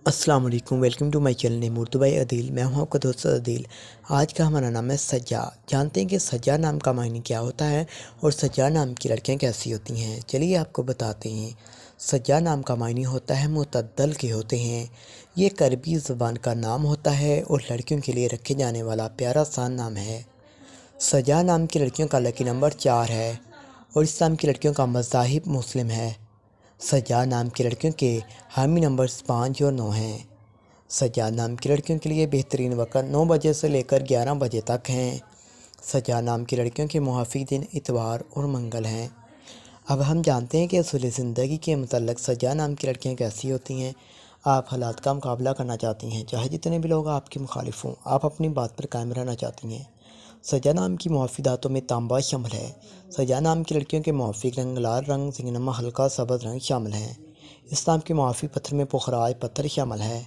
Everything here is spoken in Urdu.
السلام علیکم، welcome to my channel Urdu by Adeel. میں ہوں آپ کا دوست عدیل۔ آج کا ہمارا نام ہے سجا۔ جانتے ہیں کہ سجا نام کا معنی کیا ہوتا ہے اور سجا نام کی لڑکیاں کیسی ہوتی ہیں؟ چلیے آپ کو بتاتے ہیں۔ سجا نام کا معنی ہوتا ہے معتدل کے ہوتے ہیں۔ یہ ایک عربی زبان کا نام ہوتا ہے اور لڑکیوں کے لیے رکھے جانے والا پیارا سا نام ہے۔ سجا نام کی لڑکیوں کا لکی نمبر 4 ہے اور اس نام کی لڑکیوں کا مذاہب مسلم ہے۔ سجا نام کی لڑکیوں کے حامی نمبرز 5 اور 9 ہیں۔ سجا نام کی لڑکیوں کے لیے بہترین وقت 9 بجے سے لے کر 11 بجے تک ہیں۔ سجا نام کی لڑکیوں کے موافق دن اتوار اور منگل ہیں۔ اب ہم جانتے ہیں کہ اصول زندگی کے متعلق سجا نام کی لڑکیاں کیسی ہوتی ہیں۔ آپ حالات کا مقابلہ کرنا چاہتی ہیں، چاہے جتنے بھی لوگ آپ کے مخالف ہوں، آپ اپنی بات پر قائم رہنا چاہتی ہیں۔ سجا نام کی موافق دھاتوں میں تانبا شامل ہے۔ سجا نام کی لڑکیوں کے موافق رنگ لال رنگ، سنگنما ہلکا سبز رنگ شامل ہیں۔ اس نام کے موافق پتھر میں پخراج پتھر شامل ہے۔